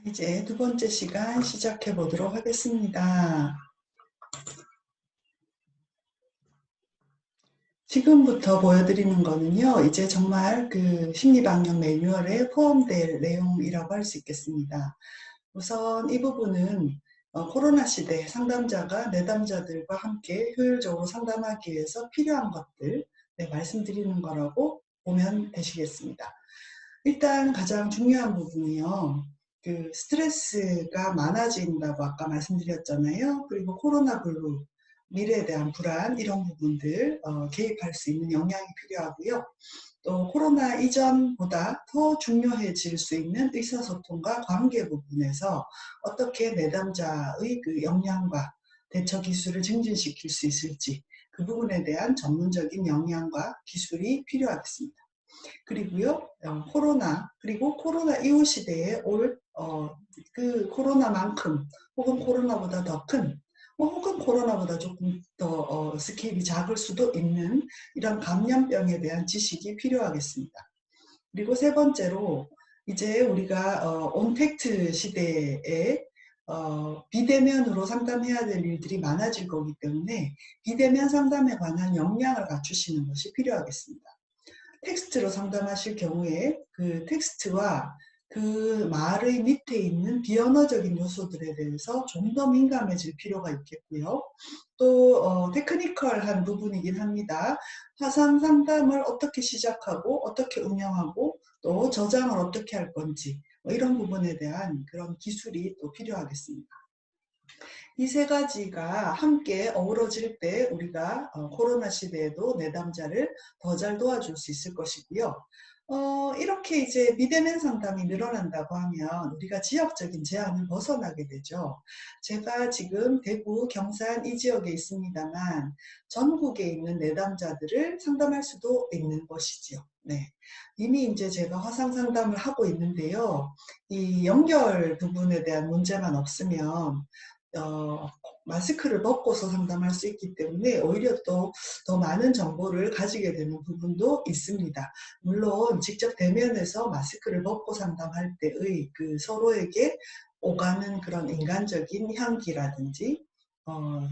이제 두 번째 시간 시작해 보도록 하겠습니다. 지금부터 보여드리는 거는요, 이제 정말 그 심리방역 매뉴얼에 포함될 내용이라고 할 수 있겠습니다. 우선 이 부분은 코로나 시대 상담자가 내담자들과 함께 효율적으로 상담하기 위해서 필요한 것들 말씀드리는 거라고 보면 되시겠습니다. 일단 가장 중요한 부분이요. 그 스트레스가 많아진다고 아까 말씀드렸잖아요. 그리고 코로나 블루, 미래에 대한 불안 이런 부분들 개입할 수 있는 역량이 필요하고요. 또 코로나 이전보다 더 중요해질 수 있는 의사소통과 관계 부분에서 어떻게 내담자의 그 역량과 대처 기술을 증진시킬 수 있을지 그 부분에 대한 전문적인 역량과 기술이 필요하겠습니다. 그리고요, 코로나, 그리고 코로나 이후 시대에 그 코로나만큼, 혹은 코로나보다 더 큰, 혹은 코로나보다 조금 더 스케일이 작을 수도 있는 이런 감염병에 대한 지식이 필요하겠습니다. 그리고 세 번째로, 이제 우리가 온택트 시대에 비대면으로 상담해야 될 일들이 많아질 거기 때문에 비대면 상담에 관한 역량을 갖추시는 것이 필요하겠습니다. 텍스트로 상담하실 경우에 그 텍스트와 그 말의 밑에 있는 비언어적인 요소들에 대해서 좀 더 민감해질 필요가 있겠고요. 또 테크니컬한 부분이긴 합니다. 화상 상담을 어떻게 시작하고 어떻게 운영하고 또 저장을 어떻게 할 건지 이런 부분에 대한 그런 기술이 또 필요하겠습니다. 이 세 가지가 함께 어우러질 때 우리가 코로나 시대에도 내담자를 더 잘 도와줄 수 있을 것이고요. 이렇게 이제 비대면 상담이 늘어난다고 하면 우리가 지역적인 제한을 벗어나게 되죠. 제가 지금 대구, 경산 이 지역에 있습니다만 전국에 있는 내담자들을 상담할 수도 있는 것이지요. 네. 이미 이제 제가 화상 상담을 하고 있는데요. 이 연결 부분에 대한 문제만 없으면 어, 마스크를 벗고서 상담할 수 있기 때문에 오히려 또 더 많은 정보를 가지게 되는 부분도 있습니다. 물론 직접 대면에서 마스크를 벗고 상담할 때의 그 서로에게 오가는 그런 인간적인 향기라든지 어,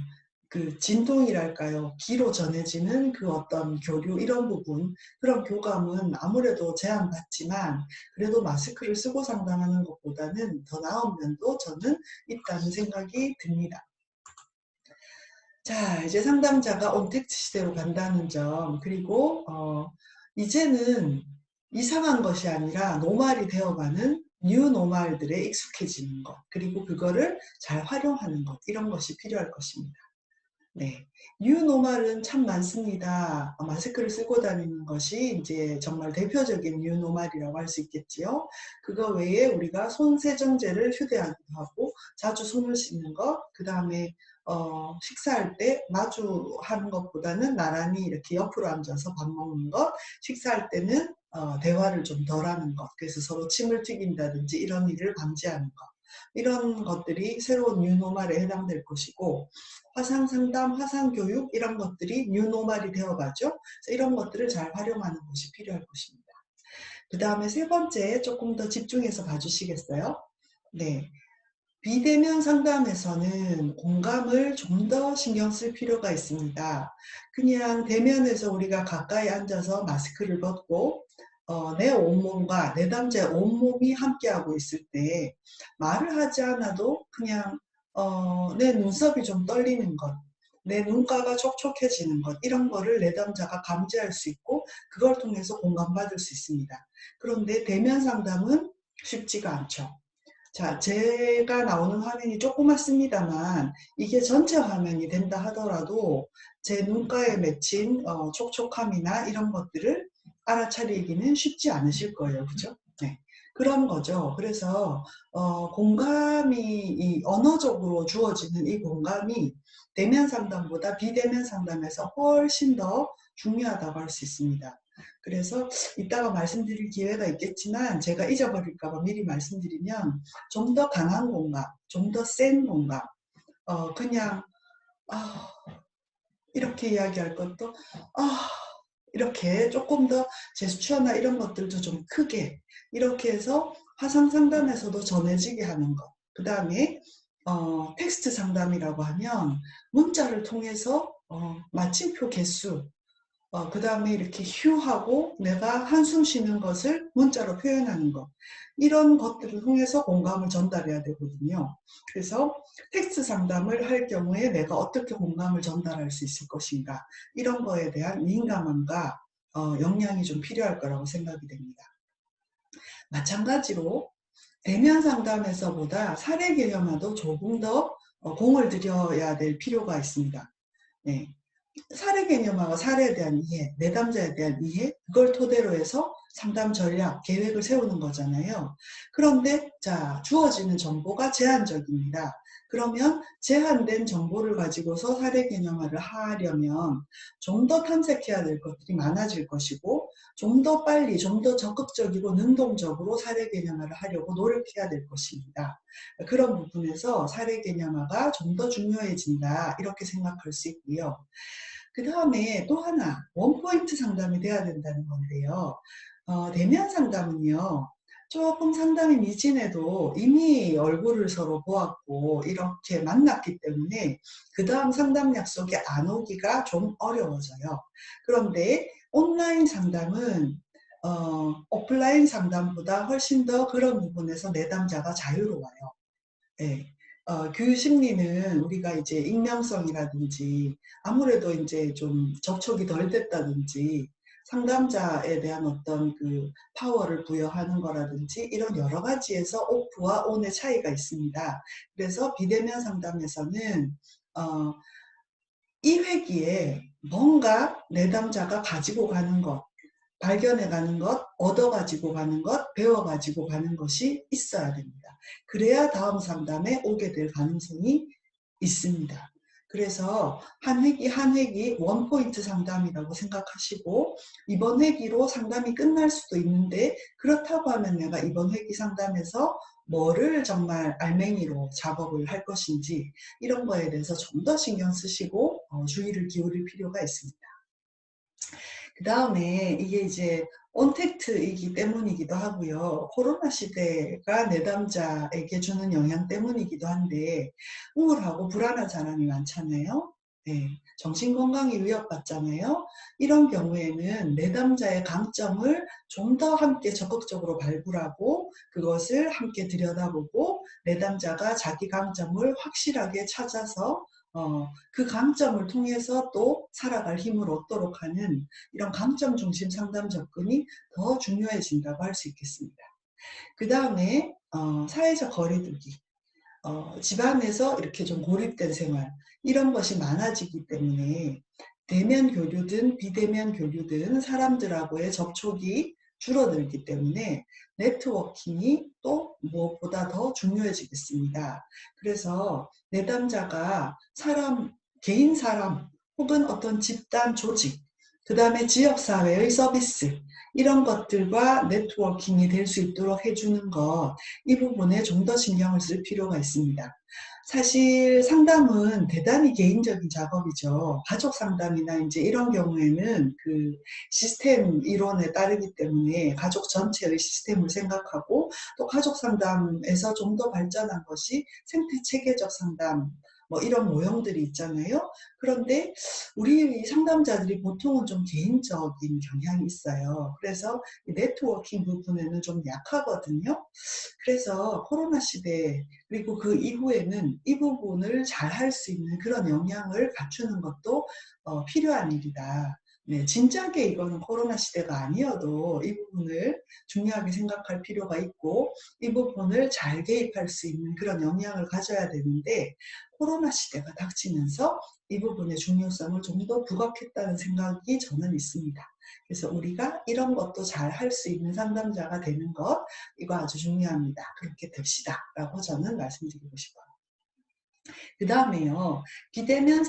그 진동이랄까요? 귀로 전해지는 그 어떤 교류 이런 부분, 그런 교감은 아무래도 제한받지만 그래도 마스크를 쓰고 상담하는 것보다는 더 나은 면도 저는 있다는 생각이 듭니다. 자, 이제 상담자가 온택트 시대로 간다는 점, 그리고 이제는 이상한 것이 아니라 노말이 되어가는 뉴 노말들에 익숙해지는 것, 그리고 그거를 잘 활용하는 것, 이런 것이 필요할 것입니다. 네. 뉴노멀은 참 많습니다. 마스크를 쓰고 다니는 것이 이제 정말 대표적인 뉴노멀이라고 할 수 있겠지요. 그거 외에 우리가 손세정제를 휴대하기도 하고 자주 손을 씻는 것, 그 다음에 식사할 때 마주하는 것보다는 나란히 이렇게 옆으로 앉아서 밥 먹는 것, 식사할 때는 대화를 좀 덜 하는 것, 그래서 서로 침을 튀긴다든지 이런 일을 방지하는 것, 이런 것들이 새로운 뉴노멀에 해당될 것이고, 화상 상담, 화상 교육 이런 것들이 뉴노멀이 되어가죠. 이런 것들을 잘 활용하는 것이 필요할 것입니다. 그 다음에 세 번째 조금 더 집중해서 봐주시겠어요? 네. 비대면 상담에서는 공감을 좀 더 신경 쓸 필요가 있습니다. 그냥 대면에서 우리가 가까이 앉아서 마스크를 벗고 내 온몸과 내담자의 온몸이 함께하고 있을 때 말을 하지 않아도 그냥 내 눈썹이 좀 떨리는 것, 내 눈가가 촉촉해지는 것, 이런 거를 내담자가 감지할 수 있고 그걸 통해서 공감받을 수 있습니다. 그런데 대면 상담은 쉽지가 않죠. 자, 제가 나오는 화면이 조그맣습니다만 이게 전체 화면이 된다 하더라도 제 눈가에 맺힌 촉촉함이나 이런 것들을 알아차리기는 쉽지 않으실 거예요. 그죠? 네. 그런 거죠. 그래서 공감이 이 언어적으로 주어지는 이 공감이 대면 상담보다 비대면 상담에서 훨씬 더 중요하다고 할 수 있습니다. 그래서 이따가 말씀드릴 기회가 있겠지만 제가 잊어버릴까 봐 미리 말씀드리면 좀 더 강한 공감, 좀 더 센 공감, 그냥 아, 이렇게 이야기할 것도 아, 이렇게 조금 더 제스처나 이런 것들도 좀 크게 이렇게 해서 화상 상담에서도 전해지게 하는 것. 그 다음에 텍스트 상담이라고 하면 문자를 통해서 마침표 개수, 그 다음에 이렇게 휴 하고 내가 한숨 쉬는 것을 문자로 표현하는 것. 이런 것들을 통해서 공감을 전달해야 되거든요. 그래서 텍스트 상담을 할 경우에 내가 어떻게 공감을 전달할 수 있을 것인가. 이런 거에 대한 민감함과 역량이 좀 필요할 거라고 생각이 됩니다. 마찬가지로 대면 상담에서보다 사례 개념화도 조금 더 공을 들여야 될 필요가 있습니다. 네. 사례 개념하고 사례에 대한 이해, 내담자에 대한 이해, 그걸 토대로 해서 상담 전략, 계획을 세우는 거잖아요. 그런데 자, 주어지는 정보가 제한적입니다. 그러면 제한된 정보를 가지고서 사례 개념화를 하려면 좀 더 탐색해야 될 것들이 많아질 것이고 좀 더 빨리, 좀 더 적극적이고 능동적으로 사례 개념화를 하려고 노력해야 될 것입니다. 그런 부분에서 사례 개념화가 좀 더 중요해진다 이렇게 생각할 수 있고요. 그 다음에 또 하나 원포인트 상담이 돼야 된다는 건데요. 대면 상담은요. 조금 상담이 미진해도 이미 얼굴을 서로 보았고 이렇게 만났기 때문에 그 다음 상담 약속에 안 오기가 좀 어려워져요. 그런데 온라인 상담은 오프라인 상담보다 훨씬 더 그런 부분에서 내담자가 자유로워요. 네. 교육 심리는 우리가 이제 익명성이라든지 아무래도 이제 좀 접촉이 덜 됐다든지 상담자에 대한 어떤 그 파워를 부여하는 거라든지 이런 여러 가지에서 오프와 온의 차이가 있습니다. 그래서 비대면 상담에서는 어, 이 회기에 뭔가 내담자가 가지고 가는 것, 발견해 가는 것, 얻어 가지고 가는 것, 배워 가지고 가는 것이 있어야 됩니다. 그래야 다음 상담에 오게 될 가능성이 있습니다. 그래서 한 회기 한 회기 원포인트 상담이라고 생각하시고 이번 회기로 상담이 끝날 수도 있는데 그렇다고 하면 내가 이번 회기 상담에서 뭐를 정말 알맹이로 작업을 할 것인지 이런 거에 대해서 좀 더 신경 쓰시고 주의를 기울일 필요가 있습니다. 그 다음에 이게 이제 온택트이기 때문이기도 하고요. 코로나 시대가 내담자에게 주는 영향 때문이기도 한데 우울하고 불안한 사람이 많잖아요. 네, 정신건강이 위협받잖아요. 이런 경우에는 내담자의 강점을 좀 더 함께 적극적으로 발굴하고 그것을 함께 들여다보고 내담자가 자기 강점을 확실하게 찾아서 그 강점을 통해서 또 살아갈 힘을 얻도록 하는 이런 강점 중심 상담 접근이 더 중요해진다고 할 수 있겠습니다. 그 다음에 사회적 거리두기, 집안에서 이렇게 좀 고립된 생활 이런 것이 많아지기 때문에 대면 교류든 비대면 교류든 사람들하고의 접촉이 줄어들기 때문에 네트워킹이 또 무엇보다 더 중요해지겠습니다. 그래서 내담자가 개인 사람 혹은 어떤 집단 조직, 그 다음에 지역사회의 서비스 이런 것들과 네트워킹이 될 수 있도록 해주는 것, 이 부분에 좀 더 신경을 쓸 필요가 있습니다. 사실 상담은 대단히 개인적인 작업이죠. 가족 상담이나 이제 이런 경우에는 그 시스템 이론에 따르기 때문에 가족 전체의 시스템을 생각하고 또 가족 상담에서 좀 더 발전한 것이 생태 체계적 상담 뭐 이런 모형들이 있잖아요. 그런데 우리 상담자들이 보통은 좀 개인적인 경향이 있어요. 그래서 네트워킹 부분에는 좀 약하거든요. 그래서 코로나 시대 그리고 그 이후에는 이 부분을 잘 할 수 있는 그런 역량을 갖추는 것도 필요한 일이다. 네, 진작에 이거는 코로나 시대가 아니어도 이 부분을 중요하게 생각할 필요가 있고 이 부분을 잘 개입할 수 있는 그런 역량을 가져야 되는데 코로나 시대가 닥치면서 이 부분의 중요성을 좀 더 부각했다는 생각이 저는 있습니다. 그래서 우리가 이런 것도 잘 할 수 있는 상담자가 되는 것 이거 아주 중요합니다. 그렇게 됩시다. 라고 저는 말씀드리고 싶어요. 그 다음에요. 비대면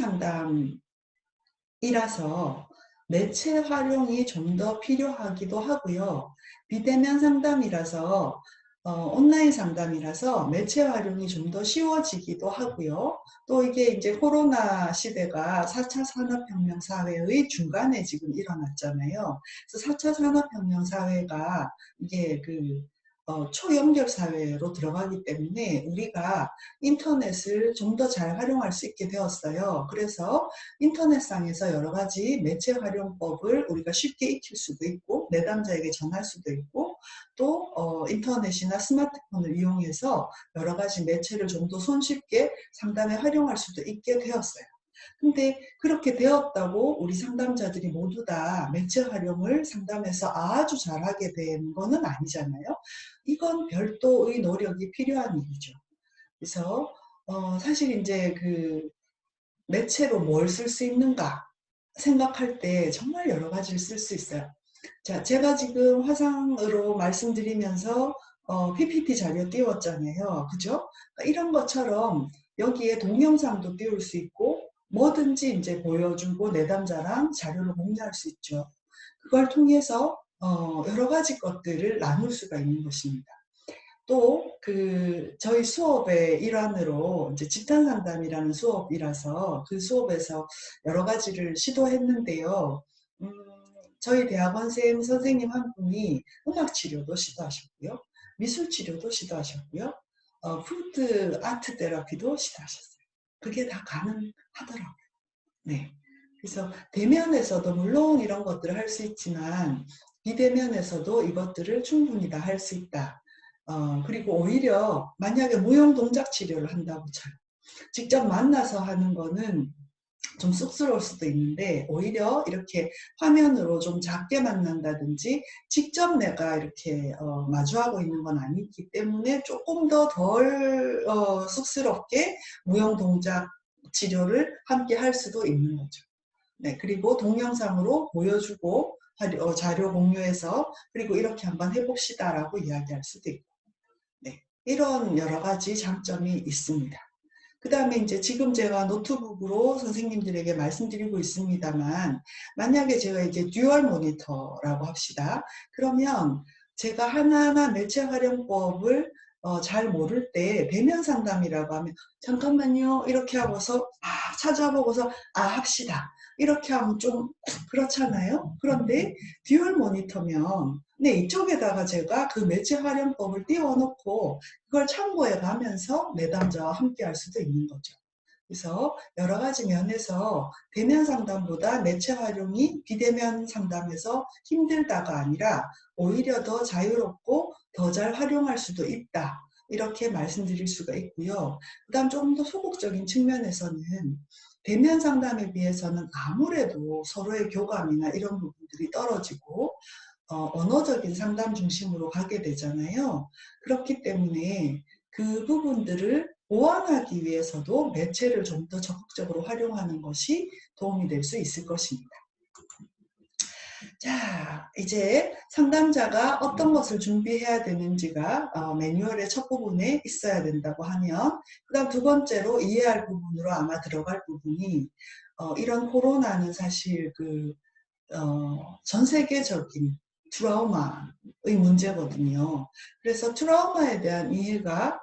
상담이라서 매체 활용이 좀 더 필요하기도 하고요. 비대면 상담이라서 온라인 상담이라서 매체 활용이 좀 더 쉬워지기도 하고요. 또 이게 이제 코로나 시대가 4차 산업혁명 사회의 중간에 지금 일어났잖아요. 그래서 4차 산업혁명 사회가 이게 초연결 사회로 들어가기 때문에 우리가 인터넷을 좀 더 잘 활용할 수 있게 되었어요. 그래서 인터넷상에서 여러 가지 매체 활용법을 우리가 쉽게 익힐 수도 있고 내담자에게 전할 수도 있고 또 인터넷이나 스마트폰을 이용해서 여러 가지 매체를 좀 더 손쉽게 상담에 활용할 수도 있게 되었어요. 근데 그렇게 되었다고 우리 상담자들이 모두 다 매체 활용을 상담에서 아주 잘하게 된 거는 아니잖아요. 이건 별도의 노력이 필요한 일이죠. 그래서 사실 이제 그 매체로 뭘 쓸 수 있는가 생각할 때 정말 여러 가지를 쓸 수 있어요. 자, 제가 지금 화상으로 말씀드리면서 PPT 자료 띄웠잖아요. 그죠? 그러니까 이런 것처럼 여기에 동영상도 띄울 수 있고 뭐든지 이제 보여주고 내담자랑 자료를 공유할 수 있죠. 그걸 통해서 여러 가지 것들을 나눌 수가 있는 것입니다. 또 저희 수업의 일환으로 이제 집단 상담이라는 수업이라서 그 수업에서 여러 가지를 시도했는데요. 음, 저희 대학원생 선생님 한 분이 음악 치료도 시도하셨고요. 미술 치료도 시도하셨고요. 푸드 아트 테라피도 시도하셨어요. 그게 다 가능하더라고요. 네. 그래서 대면에서도 물론 이런 것들을 할 수 있지만 비대면에서도 이것들을 충분히 다 할 수 있다. 그리고 오히려 만약에 무용 동작 치료를 한다고 쳐요. 직접 만나서 하는 거는 좀 쑥스러울 수도 있는데 오히려 이렇게 화면으로 좀 작게 만난다든지 직접 내가 이렇게 마주하고 있는 건 아니기 때문에 조금 더 덜 쑥스럽게 무용 동작 치료를 함께 할 수도 있는 거죠. 네, 그리고 동영상으로 보여주고 자료 공유해서 그리고 이렇게 한번 해봅시다라고 이야기할 수도 있고, 네, 이런 여러 가지 장점이 있습니다. 그 다음에 이제 지금 제가 노트북으로 선생님들에게 말씀드리고 있습니다만 만약에 제가 이제 듀얼 모니터라고 합시다. 그러면 제가 하나하나 매체 활용법을 잘 모를 때 대면 상담이라고 하면 잠깐만요 이렇게 하고서 찾아보고서 합시다 이렇게 하면 좀 그렇잖아요. 그런데 듀얼 모니터면 네, 이쪽에다가 제가 그 매체 활용법을 띄워놓고 그걸 참고해 가면서 내담자와 함께 할 수도 있는 거죠. 그래서 여러 가지 면에서 대면 상담보다 매체 활용이 비대면 상담에서 힘들다가 아니라 오히려 더 자유롭고 더 잘 활용할 수도 있다. 이렇게 말씀드릴 수가 있고요. 그 다음 조금 더 소극적인 측면에서는 대면 상담에 비해서는 아무래도 서로의 교감이나 이런 부분들이 떨어지고 언어적인 상담 중심으로 가게 되잖아요. 그렇기 때문에 그 부분들을 보완하기 위해서도 매체를 좀 더 적극적으로 활용하는 것이 도움이 될 수 있을 것입니다. 자, 이제 상담자가 어떤 것을 준비해야 되는지가 매뉴얼의 첫 부분에 있어야 된다고 하면 그 다음 두 번째로 이해할 부분으로 아마 들어갈 부분이 이런 코로나는 사실 전 세계적인 트라우마의 문제거든요. 그래서 트라우마에 대한 이해가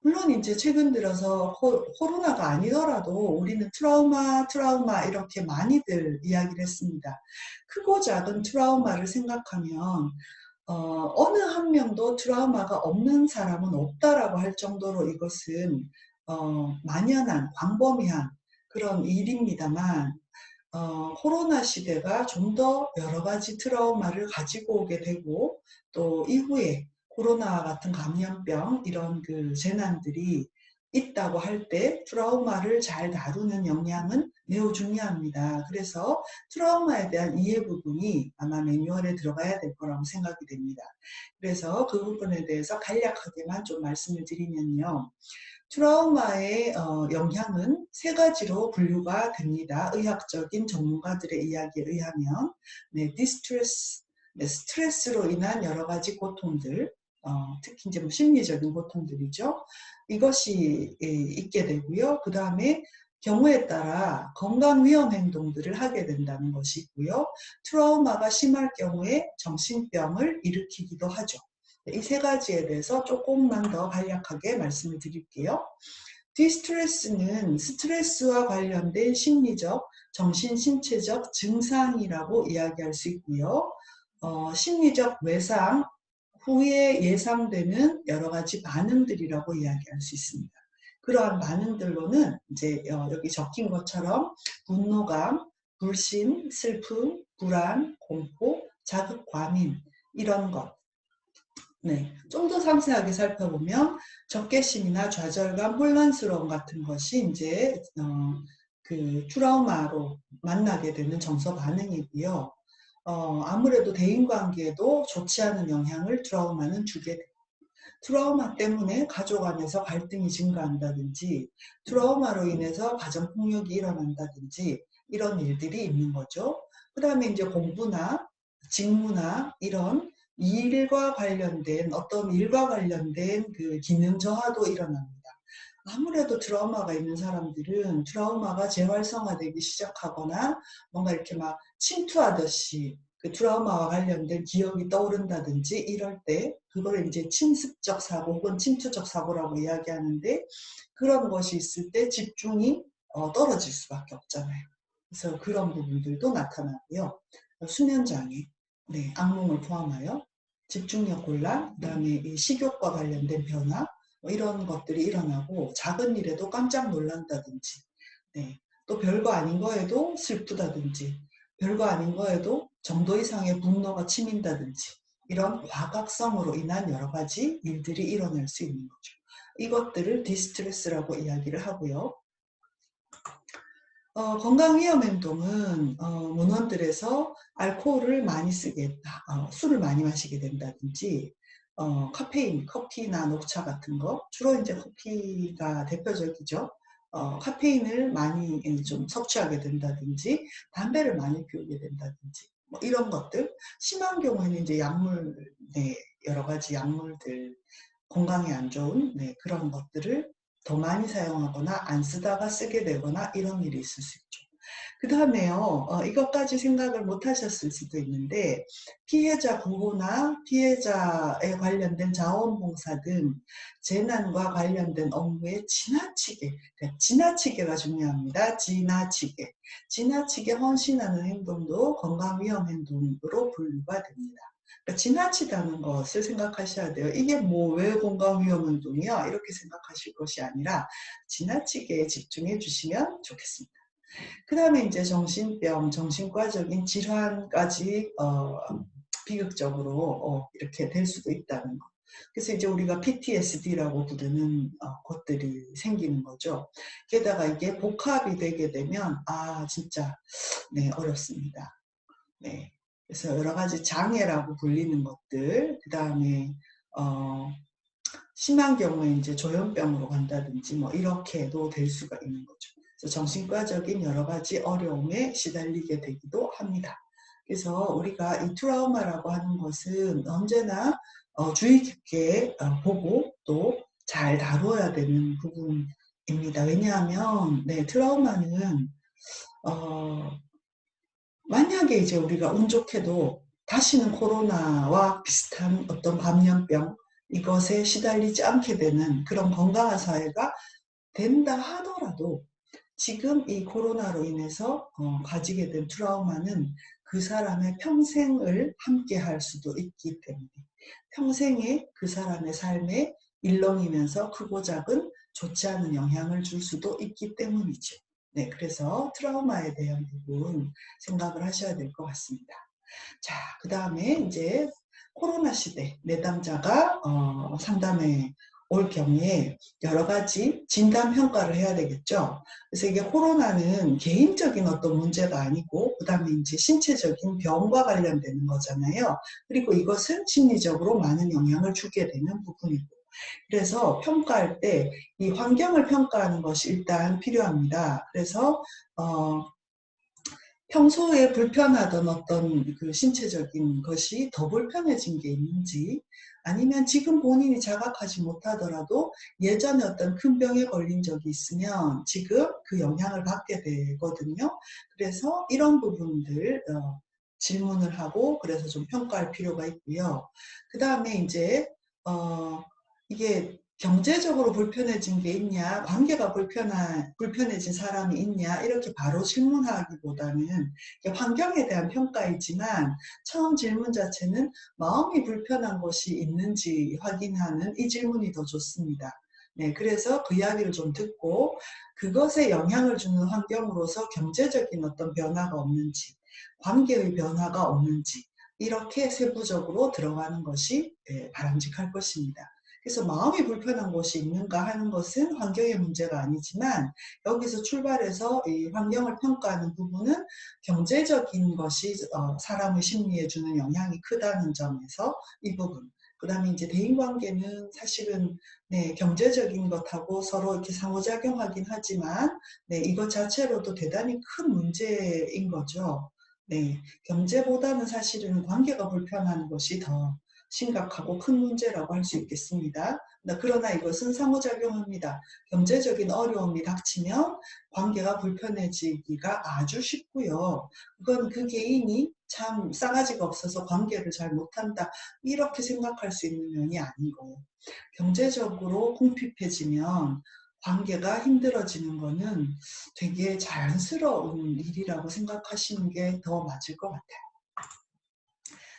물론 이제 최근 들어서 코로나가 아니더라도 우리는 트라우마 이렇게 많이들 이야기를 했습니다. 크고 작은 트라우마를 생각하면 어느 한 명도 트라우마가 없는 사람은 없다라고 할 정도로 이것은 만연한 광범위한 그런 일입니다만 코로나 시대가 좀 더 여러 가지 트라우마를 가지고 오게 되고 또 이후에 코로나 같은 감염병 이런 재난들이 있다고 할 때 트라우마를 잘 다루는 역량은 매우 중요합니다. 그래서 트라우마에 대한 이해 부분이 아마 매뉴얼에 들어가야 될 거라고 생각이 됩니다. 그래서 그 부분에 대해서 간략하게만 좀 말씀을 드리면요. 트라우마의 영향은 세 가지로 분류가 됩니다. 의학적인 전문가들의 이야기에 의하면 네, 디스트레스, 네, 스트레스로 인한 여러 가지 고통들, 특히 이제 심리적인 고통들이죠. 이것이 있게 되고요. 그 다음에 경우에 따라 건강 위험 행동들을 하게 된다는 것이 있고요. 트라우마가 심할 경우에 정신병을 일으키기도 하죠. 이 세 가지에 대해서 조금만 더 간략하게 말씀을 드릴게요. 디스트레스는 스트레스와 관련된 심리적, 정신, 신체적 증상이라고 이야기할 수 있고요. 심리적 외상 후에 예상되는 여러 가지 반응들이라고 이야기할 수 있습니다. 그러한 반응들로는 이제 여기 적힌 것처럼 분노감, 불신, 슬픔, 불안, 공포, 자극, 과민 이런 것. 네, 좀 더 상세하게 살펴보면 적개심이나 좌절감, 혼란스러움 같은 것이 이제 그 트라우마로 만나게 되는 정서 반응이고요. 아무래도 대인관계에도 좋지 않은 영향을 트라우마는 주게 돼요. 트라우마 때문에 가족 안에서 갈등이 증가한다든지 트라우마로 인해서 가정폭력이 일어난다든지 이런 일들이 있는 거죠. 그 다음에 이제 공부나 직무나 이런 일과 관련된 어떤 일과 관련된 그 기능 저하도 일어납니다. 아무래도 트라우마가 있는 사람들은 트라우마가 재활성화되기 시작하거나 뭔가 이렇게 막 침투하듯이 그 트라우마와 관련된 기억이 떠오른다든지 이럴 때 그걸 이제 침습적 사고 혹은 침투적 사고라고 이야기하는데 그런 것이 있을 때 집중이 떨어질 수밖에 없잖아요. 그래서 그런 부분들도 나타나고요. 수면장애, 네, 악몽을 포함하여 집중력 곤란, 그다음에 이 식욕과 관련된 변화 뭐 이런 것들이 일어나고 작은 일에도 깜짝 놀란다든지 네, 또 별거 아닌 거에도 슬프다든지 별거 아닌 거에도 정도 이상의 분노가 치민다든지 이런 과각성으로 인한 여러 가지 일들이 일어날 수 있는 거죠. 이것들을 디스트레스라고 이야기를 하고요. 건강위험행동은 문헌들에서 알코올을 많이 쓰게, 술을 많이 마시게 된다든지 카페인, 커피나 녹차 같은 거, 주로 이제 커피가 대표적이죠. 카페인을 많이 좀 섭취하게 된다든지 담배를 많이 피우게 된다든지 뭐 이런 것들 심한 경우에는 이제 약물, 네, 여러 가지 약물들 건강에 안 좋은 네, 그런 것들을 더 많이 사용하거나 안 쓰다가 쓰게 되거나 이런 일이 있을 수 있죠. 그 다음에요, 이것까지 생각을 못 하셨을 수도 있는데, 피해자 구호나 피해자에 관련된 자원봉사 등 재난과 관련된 업무에 지나치게, 그러니까 지나치게가 중요합니다. 지나치게. 지나치게 헌신하는 행동도 건강위험 행동으로 분류가 됩니다. 그러니까 지나치다는 것을 생각하셔야 돼요. 이게 뭐 왜 건강위험 행동이야? 이렇게 생각하실 것이 아니라 지나치게 집중해 주시면 좋겠습니다. 그 다음에 이제 정신병, 정신과적인 질환까지 비극적으로 이렇게 될 수도 있다는 거. 그래서 이제 우리가 PTSD라고 부르는 것들이 생기는 거죠. 게다가 이게 복합이 되게 되면 진짜 네 어렵습니다. 네. 그래서 여러 가지 장애라고 불리는 것들, 그 다음에 심한 경우에 이제 조현병으로 간다든지 뭐 이렇게도 될 수가 있는 거죠. 그래서 정신과적인 여러 가지 어려움에 시달리게 되기도 합니다. 그래서 우리가 이 트라우마라고 하는 것은 언제나 주의 깊게 보고 또 잘 다뤄야 되는 부분입니다. 왜냐하면 네, 트라우마는 만약에 이제 우리가 운 좋게도 다시는 코로나와 비슷한 어떤 감염병 이것에 시달리지 않게 되는 그런 건강한 사회가 된다 하더라도 지금 이 코로나로 인해서 가지게 된 트라우마는 그 사람의 평생을 함께 할 수도 있기 때문에 평생에 그 사람의 삶에 일렁이면서 크고 작은 좋지 않은 영향을 줄 수도 있기 때문이죠. 네, 그래서 트라우마에 대한 부분 생각을 하셔야 될 것 같습니다. 자, 그 다음에 이제 코로나 시대 내담자가 상담에 올 경우에 여러 가지 진단 평가를 해야 되겠죠. 그래서 이게 코로나는 개인적인 어떤 문제가 아니고 그다음에 이제 신체적인 병과 관련되는 거잖아요. 그리고 이것은 심리적으로 많은 영향을 주게 되는 부분이고 그래서 평가할 때 이 환경을 평가하는 것이 일단 필요합니다. 그래서 평소에 불편하던 어떤 그 신체적인 것이 더 불편해진 게 있는지 아니면 지금 본인이 자각하지 못하더라도 예전에 어떤 큰 병에 걸린 적이 있으면 지금 그 영향을 받게 되거든요. 그래서 이런 부분들 질문을 하고 그래서 좀 평가할 필요가 있고요. 그 다음에 이제 이게 경제적으로 불편해진 게 있냐, 관계가 불편해진 사람이 있냐, 이렇게 바로 질문하기보다는 환경에 대한 평가이지만 처음 질문 자체는 마음이 불편한 것이 있는지 확인하는 이 질문이 더 좋습니다. 네, 그래서 그 이야기를 좀 듣고 그것에 영향을 주는 환경으로서 경제적인 어떤 변화가 없는지, 관계의 변화가 없는지, 이렇게 세부적으로 들어가는 것이 바람직할 것입니다. 그래서 마음이 불편한 것이 있는가 하는 것은 환경의 문제가 아니지만 여기서 출발해서 이 환경을 평가하는 부분은 경제적인 것이 사람의 심리에 주는 영향이 크다는 점에서 이 부분. 그 다음에 이제 대인관계는 사실은 네, 경제적인 것하고 서로 이렇게 상호작용하긴 하지만 네, 이것 자체로도 대단히 큰 문제인 거죠. 네, 경제보다는 사실은 관계가 불편한 것이 더 심각하고 큰 문제라고 할 수 있겠습니다. 그러나 이것은 상호작용합니다. 경제적인 어려움이 닥치면 관계가 불편해지기가 아주 쉽고요. 그건 그 개인이 참 싸가지가 없어서 관계를 잘 못한다, 이렇게 생각할 수 있는 면이 아니고, 경제적으로 궁핍해지면 관계가 힘들어지는 거는 되게 자연스러운 일이라고 생각하시는 게 더 맞을 것 같아요.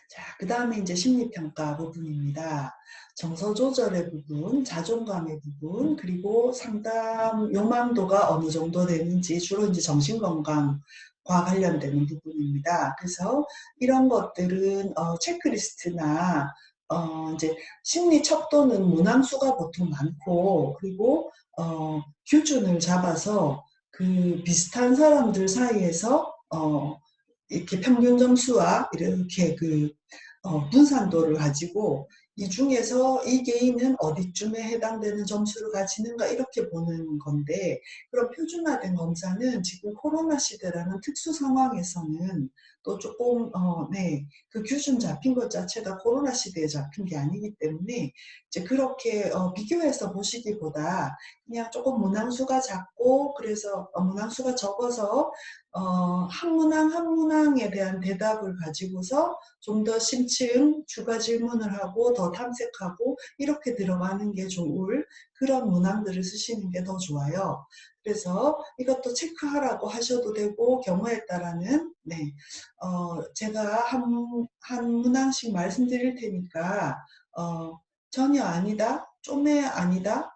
자, 그 다음에 이제 심리평가 부분입니다. 정서 조절의 부분, 자존감의 부분, 그리고 상담 요망도가 어느 정도 되는지, 주로 이제 정신건강과 관련되는 부분입니다. 그래서 이런 것들은 체크리스트나 이제 심리 척도는 문항수가 보통 많고, 그리고 기준을 잡아서 그 비슷한 사람들 사이에서 이렇게 평균 점수와 이렇게 분산도를 가지고 이 중에서 이 개인은 어디쯤에 해당되는 점수를 가지는가, 이렇게 보는 건데, 그런 표준화된 검사는 지금 코로나 시대라는 특수 상황에서는 또 조금 네, 그 기준 잡힌 것 자체가 코로나 시대에 잡힌 게 아니기 때문에 이제 그렇게 비교해서 보시기보다 그냥 조금 문항수가 작고, 그래서 문항수가 적어서 한 문항 한 문항에 대한 대답을 가지고서 좀 더 심층 추가 질문을 하고 더 탐색하고 이렇게 들어가는 게 좋을 그런 문항들을 쓰시는 게 더 좋아요. 그래서 이것도 체크하라고 하셔도 되고, 경우에 따라는 네, 제가 한 문항씩 말씀드릴 테니까 전혀 아니다, 좀에 아니다,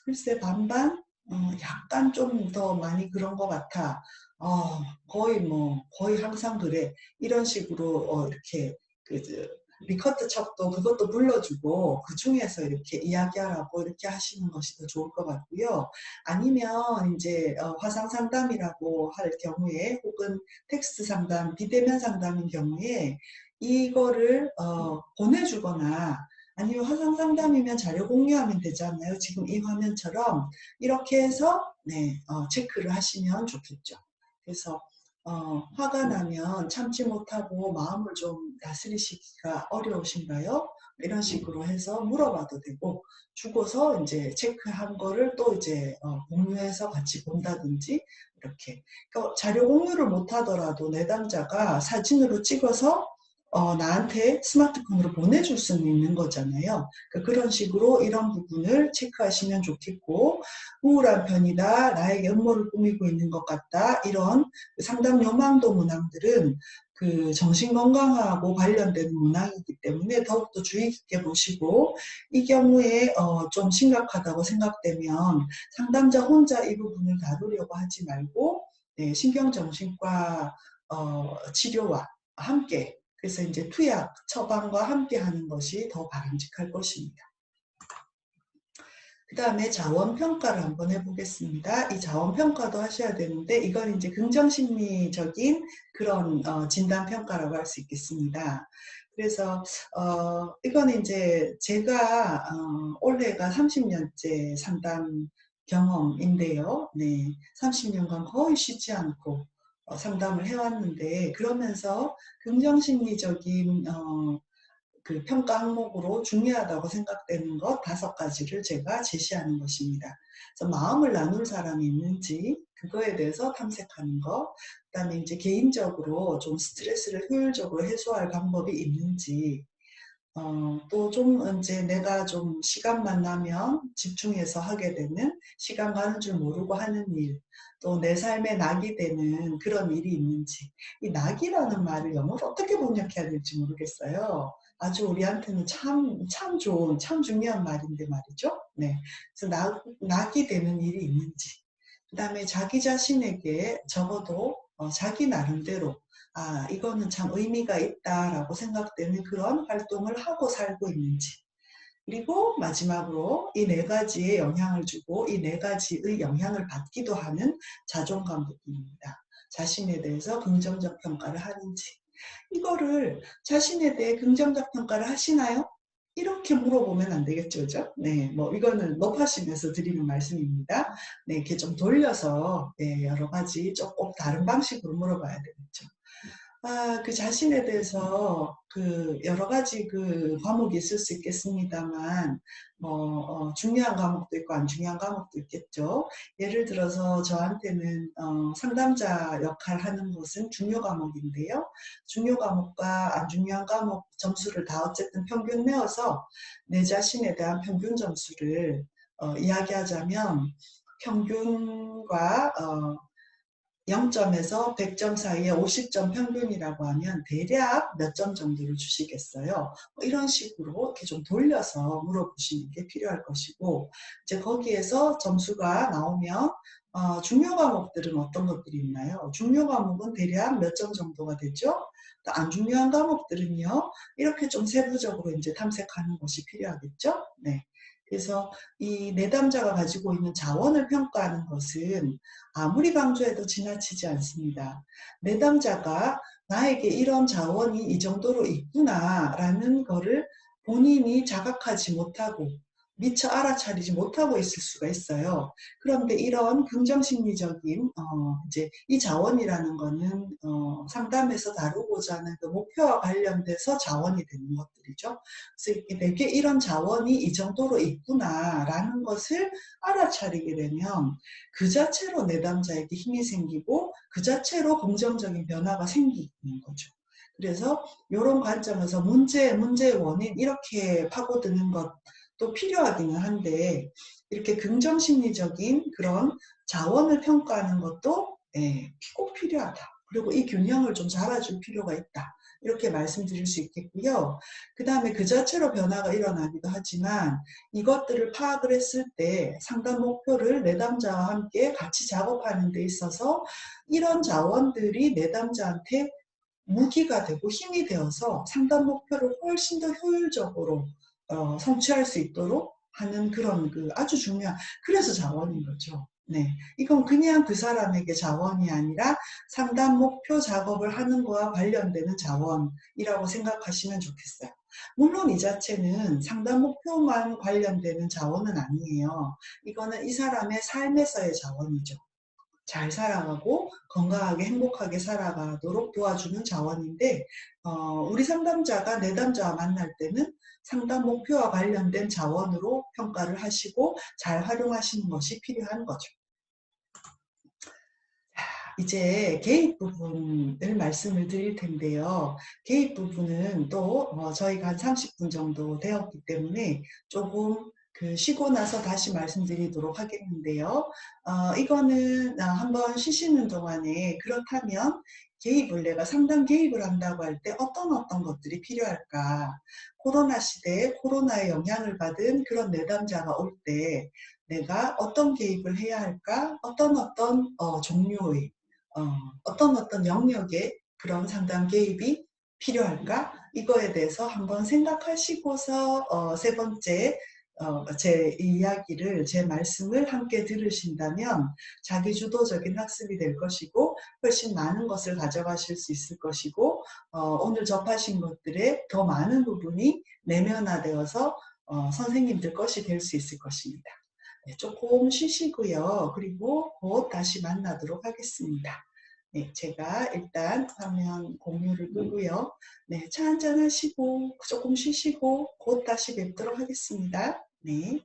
글쎄 반반, 약간 좀 더 많이 그런 것 같아, 거의 항상 그래, 이런 식으로 이렇게 그 리커트 척도 그것도 불러주고 그 중에서 이렇게 이야기하라고 이렇게 하시는 것이 더 좋을 것 같고요. 아니면 이제 화상 상담이라고 할 경우에, 혹은 텍스트 상담, 비대면 상담인 경우에 이거를 보내주거나, 아니면 화상 상담이면 자료 공유하면 되잖아요. 지금 이 화면처럼 이렇게 해서 네, 체크를 하시면 좋겠죠. 그래서 화가 나면 참지 못하고 마음을 좀 다스리시기가 어려우신가요? 이런 식으로 해서 물어봐도 되고, 주고서 이제 체크한 거를 또 이제 공유해서 같이 본다든지, 이렇게. 그러니까 자료 공유를 못하더라도 내담자가 사진으로 찍어서 나한테 스마트폰으로 보내줄 수는 있는 거잖아요. 그러니까 그런 식으로 이런 부분을 체크하시면 좋겠고, 우울한 편이다, 나에게 음모를 꾸미고 있는 것 같다, 이런 상담 요망도 문항들은 그 정신건강하고 관련된 문항이기 때문에 더욱더 주의 깊게 보시고, 이 경우에 좀 심각하다고 생각되면 상담자 혼자 이 부분을 다루려고 하지 말고 네, 신경정신과 치료와 함께, 그래서 이제 투약 처방과 함께 하는 것이 더 바람직할 것입니다. 그 다음에 자원평가를 한번 해보겠습니다. 이 자원평가도 하셔야 되는데, 이건 이제 긍정심리적인 그런 진단평가라고 할 수 있겠습니다. 그래서 이거는 이제 제가 올해가 30년째 상담 경험인데요. 네, 30년간 거의 쉬지 않고 상담을 해왔는데, 그러면서 긍정심리적인 그 평가 항목으로 중요하다고 생각되는 것 5가지를 제가 제시하는 것입니다. 그래서 마음을 나눌 사람이 있는지 그거에 대해서 탐색하는 것, 그다음에 이제 개인적으로 좀 스트레스를 효율적으로 해소할 방법이 있는지, 또 좀 이제 내가 좀 시간만 나면 집중해서 하게 되는, 시간 가는 줄 모르고 하는 일, 또 내 삶에 낙이 되는 그런 일이 있는지. 이 낙이라는 말을 영어로 어떻게 번역해야 될지 모르겠어요. 아주 우리한테는 참 좋은, 참 중요한 말인데 말이죠. 네. 그래서 낙이 되는 일이 있는지. 그 다음에 자기 자신에게 적어도 자기 나름대로 이거는 참 의미가 있다라고 생각되는 그런 활동을 하고 살고 있는지. 그리고 마지막으로 이 네 가지에 영향을 주고 이 네 가지의 영향을 받기도 하는 자존감 부분입니다. 자신에 대해서 긍정적 평가를 하는지. 이거를 자신에 대해 긍정적 평가를 하시나요? 이렇게 물어보면 안 되겠죠, 그죠? 네, 뭐 이거는 높아심에서 드리는 말씀입니다. 네, 이렇게 좀 돌려서 여러 가지 조금 다른 방식으로 물어봐야 되겠죠. 그 자신에 대해서 그 여러 가지 그 과목이 있을 수 있겠습니다만, 중요한 과목도 있고 안 중요한 과목도 있겠죠. 예를 들어서 저한테는 상담자 역할 하는 것은 중요 과목인데요. 중요 과목과 안 중요한 과목 점수를 다 어쨌든 평균 내어서 내 자신에 대한 평균 점수를 이야기하자면, 평균과 0점에서 100점 사이에 50점 평균이라고 하면 대략 몇 점 정도를 주시겠어요? 이런 식으로 이렇게 좀 돌려서 물어보시는 게 필요할 것이고, 이제 거기에서 점수가 나오면 중요 과목들은 어떤 것들이 있나요? 중요 과목은 대략 몇 점 정도가 되죠? 안 중요한 과목들은요, 이렇게 좀 세부적으로 이제 탐색하는 것이 필요하겠죠? 네. 그래서 이 내담자가 가지고 있는 자원을 평가하는 것은 아무리 강조해도 지나치지 않습니다. 내담자가 나에게 이런 자원이 이 정도로 있구나라는 거를 본인이 자각하지 못하고 미처 알아차리지 못하고 있을 수가 있어요. 그런데 이런 긍정심리적인 이제 이 자원이라는 거는 상담에서 다루고자 하는 그 목표와 관련돼서 자원이 되는 것들이죠. 그래서 내게 이런 자원이 이 정도로 있구나라는 것을 알아차리게 되면 그 자체로 내담자에게 힘이 생기고 그 자체로 긍정적인 변화가 생기는 거죠. 그래서 이런 관점에서 문제의 원인 이렇게 파고드는 것도 필요하기는 한데, 이렇게 긍정심리적인 그런 자원을 평가하는 것도 꼭 필요하다. 그리고 이 균형을 좀 잡아줄 필요가 있다. 이렇게 말씀드릴 수 있겠고요. 그 다음에 그 자체로 변화가 일어나기도 하지만 이것들을 파악을 했을 때 상담 목표를 내담자와 함께 같이 작업하는 데 있어서 이런 자원들이 내담자한테 무기가 되고 힘이 되어서 상담 목표를 훨씬 더 효율적으로 성취할 수 있도록 하는 그런 그 아주 중요한, 그래서 자원인 거죠. 네, 이건 그냥 그 사람에게 자원이 아니라 상담 목표 작업을 하는 거와 관련되는 자원이라고 생각하시면 좋겠어요. 물론 이 자체는 상담 목표만 관련되는 자원은 아니에요. 이거는 이 사람의 삶에서의 자원이죠. 잘 살아가고 건강하게 행복하게 살아가도록 도와주는 자원인데, 우리 상담자가 내담자와 만날 때는 상담 목표와 관련된 자원으로 평가를 하시고 잘 활용하시는 것이 필요한 거죠. 이제 개입 부분을 말씀을 드릴 텐데요. 개입 부분은 또 저희가 한 30분 정도 되었기 때문에 조금 쉬고 나서 다시 말씀드리도록 하겠는데요. 이거는 한번 쉬시는 동안에, 그렇다면 개입을, 내가 상담 개입을 한다고 할 때 어떤 것들이 필요할까? 코로나 시대에 코로나의 영향을 받은 그런 내담자가 올 때 내가 어떤 개입을 해야 할까? 어떤 종류의 어떤 영역에 그런 상담 개입이 필요할까? 이거에 대해서 한번 생각하시고서 세 번째 제 이야기를, 제 말씀을 함께 들으신다면 자기주도적인 학습이 될 것이고 훨씬 많은 것을 가져가실 수 있을 것이고, 오늘 접하신 것들의 더 많은 부분이 내면화되어서 선생님들 것이 될 수 있을 것입니다. 네, 조금 쉬시고요. 그리고 곧 다시 만나도록 하겠습니다. 네, 제가 일단 화면 공유를 끄고요. 네, 차 한잔 하시고 조금 쉬시고 곧 다시 뵙도록 하겠습니다. 네.